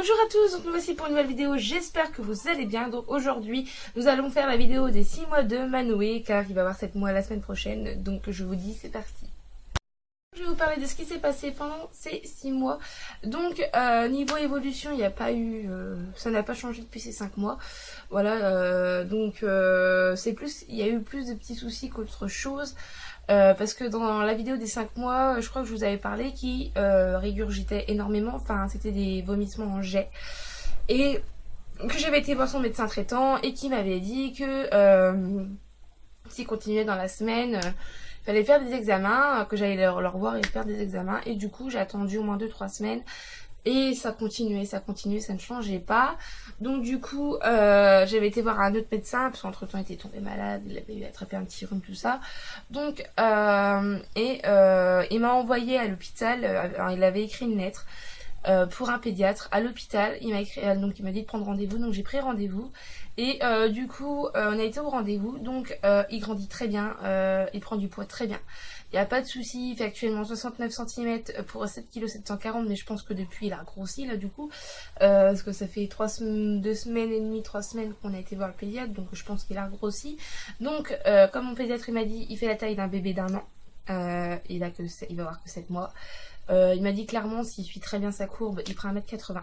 Bonjour à tous, donc nous voici pour une nouvelle vidéo, j'espère que vous allez bien. Donc aujourd'hui, nous allons faire la vidéo des 6 mois de Manoé, car il va y avoir 7 mois la semaine prochaine, donc je vous dis c'est parti. Je vais vous parler de ce qui s'est passé pendant ces 6 mois. Donc niveau évolution, il n'y a pas eu, ça n'a pas changé depuis ces 5 mois. Voilà, c'est plus, il y a eu plus de petits soucis qu'autre chose. Parce que dans la vidéo des 5 mois, je crois que je vous avais parlé qui régurgitait énormément, enfin c'était des vomissements en jet. Et que j'avais été voir son médecin traitant et qui m'avait dit que s'il continuait dans la semaine, il fallait faire des examens, que j'allais leur voir et faire des examens. Et du coup j'ai attendu au moins 2-3 semaines. Et ça continuait, ça ne changeait pas. Donc du coup, j'avais été voir un autre médecin, parce qu'entre temps il était tombé malade, il avait eu attrapé un petit rhume, tout ça. Donc, il m'a envoyé à l'hôpital, il avait écrit une lettre pour un pédiatre à l'hôpital. Il m'a écrit, donc il m'a dit de prendre rendez-vous, donc j'ai pris rendez-vous. Et du coup, on a été au rendez-vous, donc il grandit très bien, il prend du poids très bien. Il n'y a pas de souci, il fait actuellement 69 cm pour 7 kg 740, mais je pense que depuis il a grossi là du coup, parce que ça fait 2 semaines et demie, 3 semaines qu'on a été voir le pédiatre, donc je pense qu'il a grossi. Donc comme mon pédiatre il m'a dit, il fait la taille d'un bébé d'1 an, il va avoir que 7 mois. Il m'a dit clairement s'il suit très bien sa courbe, il prend 1m80,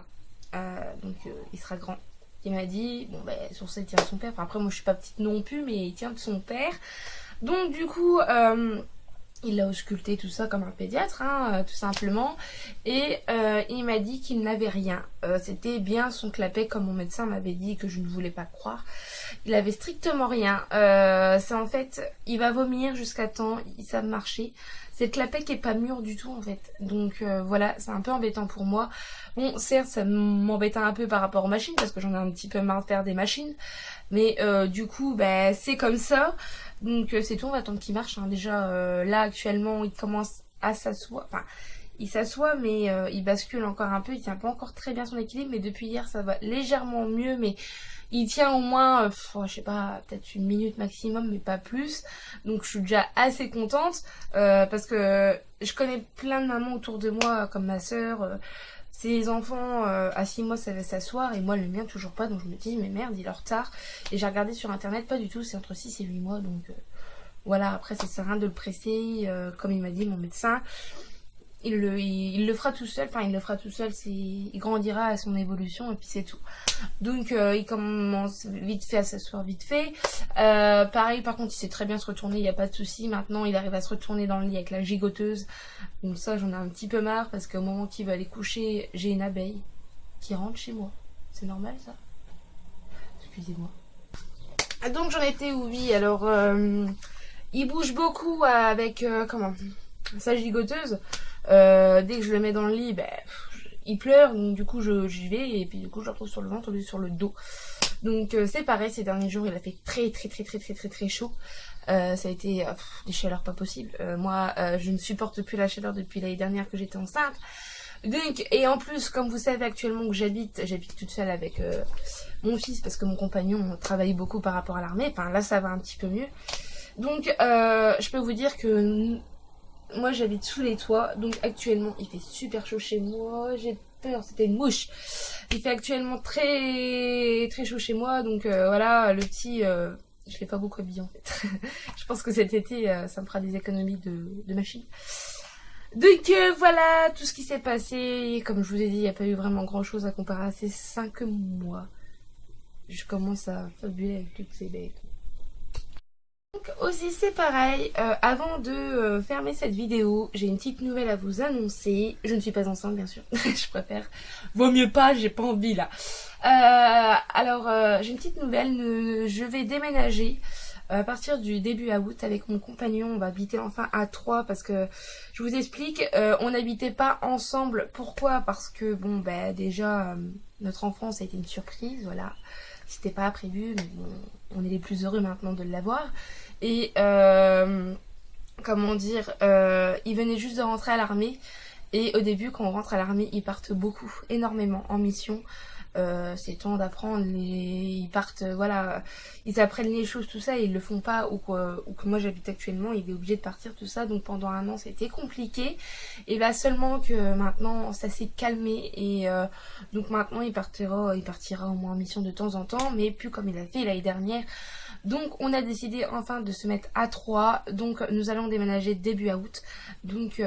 donc il sera grand. Il m'a dit, bon ben sur ça il tient de son père, enfin après moi je suis pas petite non plus, mais il tient de son père. Donc du coup... il l'a ausculté tout ça comme un pédiatre, hein, tout simplement. Et il m'a dit qu'il n'avait rien. C'était bien son clapet comme mon médecin m'avait dit que je ne voulais pas croire. Il avait strictement rien. C'est en fait, il va vomir jusqu'à temps, il savent marcher. C'est le clapet qui est pas mûr du tout en fait. Donc voilà, c'est un peu embêtant pour moi. Bon, certes, ça m'embête un peu par rapport aux machines parce que j'en ai un petit peu marre de faire des machines. Mais du coup, bah, c'est comme ça. Donc c'est tout, on va attendre qu'il marche. Hein. Déjà, là actuellement, il commence à s'asseoir. Enfin, il s'assoit, mais il bascule encore un peu. Il tient pas encore très bien son équilibre. Mais depuis hier, ça va légèrement mieux. Mais il tient au moins, je sais pas, peut-être 1 minute maximum, mais pas plus. Donc je suis déjà assez contente. Parce que je connais plein de mamans autour de moi, comme ma soeur. Ses enfants à 6 mois savaient s'asseoir et moi le mien toujours pas, donc je me dis mais merde il est en retard. Et j'ai regardé sur internet, pas du tout, c'est entre 6 et 8 mois, donc voilà, après ça sert à rien de le presser, comme il m'a dit mon médecin. Il le fera tout seul, il grandira à son évolution et puis c'est tout. Donc il commence vite fait à s'asseoir vite fait. Pareil par contre il sait très bien se retourner, il n'y a pas de souci. Maintenant il arrive à se retourner dans le lit avec la gigoteuse. Donc ça j'en ai un petit peu marre parce qu'au moment qu'il va aller coucher, j'ai une abeille qui rentre chez moi. C'est normal ça? Excusez-moi. Donc j'en étais où? Oui, alors il bouge beaucoup avec sa gigoteuse. Dès que je le mets dans le lit, il pleure, donc du coup j'y vais et puis du coup je le retrouve sur le ventre au lieu sur le dos. Donc c'est pareil, ces derniers jours il a fait très chaud. Ça a été des chaleurs pas possibles. Moi je ne supporte plus la chaleur depuis l'année dernière que j'étais enceinte. Donc, et en plus, comme vous savez actuellement que j'habite toute seule avec mon fils parce que mon compagnon travaille beaucoup par rapport à l'armée. Enfin là ça va un petit peu mieux. Donc je peux vous dire que moi j'habite sous les toits, donc actuellement il fait super chaud chez moi, j'ai peur, c'était une mouche. Il fait actuellement très chaud chez moi, donc voilà, le petit, je l'ai pas beaucoup habillé en fait. Je pense que cet été ça me fera des économies de machines. Donc voilà tout ce qui s'est passé, comme je vous ai dit, il n'y a pas eu vraiment grand chose à comparer à ces 5 mois. Je commence à fabuler avec toutes ces bêtes. Donc aussi c'est pareil, avant de fermer cette vidéo, j'ai une petite nouvelle à vous annoncer. Je ne suis pas enceinte bien sûr, je préfère. Vaut mieux pas, j'ai pas envie là. J'ai une petite nouvelle, je vais déménager à partir du début août avec mon compagnon. On va habiter enfin à 3 parce que, je vous explique, on n'habitait pas ensemble. Pourquoi? Parce que bon déjà notre enfance a été une surprise, voilà. C'était pas prévu, mais bon, on est les plus heureux maintenant de l'avoir. Et comment dire, il venait juste de rentrer à l'armée Et au début, quand on rentre à l'armée, ils partent beaucoup, énormément en mission. C'est temps d'apprendre, ils partent, voilà, ils apprennent les choses, tout ça, et ils le font pas, ou que moi j'habite actuellement, il est obligé de partir, tout ça, donc pendant un an c'était compliqué, et là seulement que maintenant ça s'est calmé, et donc maintenant il partira au moins en mission de temps en temps, mais plus comme il a fait l'année dernière. Donc on a décidé enfin de se mettre à 3, donc nous allons déménager début août, donc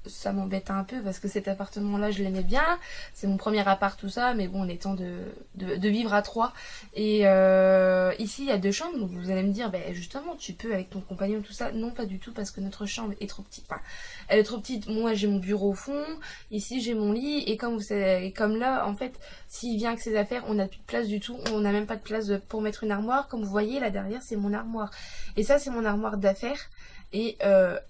ça m'embête un peu parce que cet appartement là je l'aimais bien, c'est mon premier appart tout ça, mais bon il est temps de vivre à 3. Et ici il y a 2 chambres, donc vous allez me dire justement tu peux avec ton compagnon tout ça. Non, pas du tout, parce que notre chambre est trop petite, enfin elle est trop petite. Moi j'ai mon bureau au fond, ici j'ai mon lit, et comme vous savez, comme là en fait s'il vient avec ses affaires on n'a plus de place du tout, on n'a même pas de place pour mettre une armoire. Comme vous voyez là derrière c'est mon armoire, et ça c'est mon armoire d'affaires. Et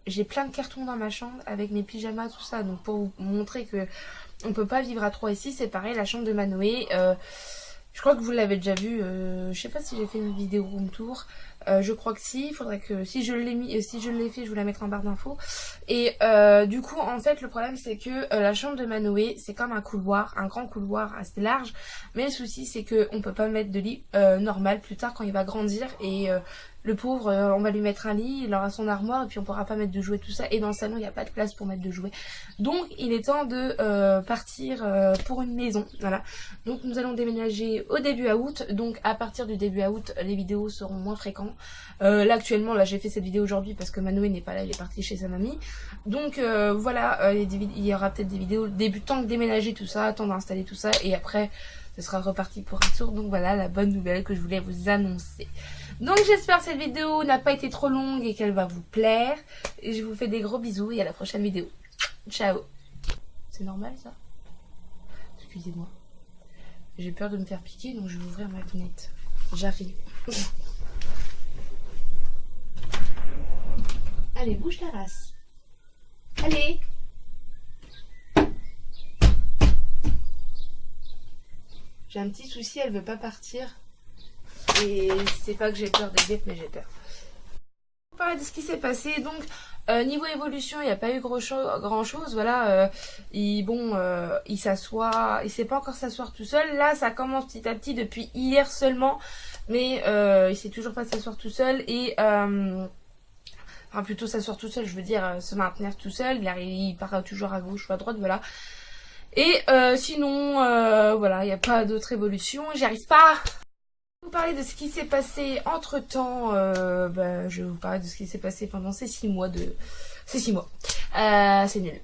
j'ai plein de cartons dans ma chambre avec mes pyjamas, tout ça. Donc pour vous montrer que on peut pas vivre à 3 ici, c'est pareil, la chambre de Manoé. Je crois que vous l'avez déjà vu. Je sais pas si j'ai fait une vidéo room tour. Je crois que si. Il faudrait que si je l'ai mis, si je l'ai fait, je vous la mettrai en barre d'infos. Et du coup, en fait, le problème c'est que la chambre de Manoé, c'est comme un couloir, un grand couloir assez large. Mais le souci c'est que on peut pas mettre de lit normal plus tard quand il va grandir, et le pauvre, on va lui mettre un lit, il aura son armoire, et puis on pourra pas mettre de jouets, tout ça. Et dans le salon, il n'y a pas de place pour mettre de jouets. Donc, il est temps de partir pour une maison. Voilà. Donc, nous allons déménager au début août. Donc, à partir du début août, les vidéos seront moins fréquentes. Là, actuellement, là, j'ai fait cette vidéo aujourd'hui parce que Manoé n'est pas là, il est parti chez sa mamie. Donc, voilà, il y aura peut-être des vidéos débutant de déménager, tout ça, temps d'installer tout ça. Et après, ce sera reparti pour un tour. Donc, voilà la bonne nouvelle que je voulais vous annoncer. Donc j'espère que cette vidéo n'a pas été trop longue et qu'elle va vous plaire. Et je vous fais des gros bisous et à la prochaine vidéo. Ciao. C'est normal ça? Excusez-moi. J'ai peur de me faire piquer, donc je vais ouvrir ma fenêtre. J'arrive. Allez, bouge ta race. Allez. J'ai un petit souci, elle veut pas partir. Et c'est pas que j'ai peur des guêpes, mais j'ai peur. On va parler de ce qui s'est passé. Donc niveau évolution, il n'y a pas eu grand chose. Voilà, il s'assoit, il sait pas encore s'asseoir tout seul. Là ça commence petit à petit depuis hier seulement, mais il sait toujours pas s'asseoir tout seul. Et enfin plutôt s'asseoir tout seul, je veux dire se maintenir tout seul. Il part toujours à gauche ou à droite, voilà. Et sinon voilà, il n'y a pas d'autre évolution. J'y arrive pas. Je vais vous parler de ce qui s'est passé entre temps. Je vais vous parler de ce qui s'est passé pendant ces 6 mois. C'est nul.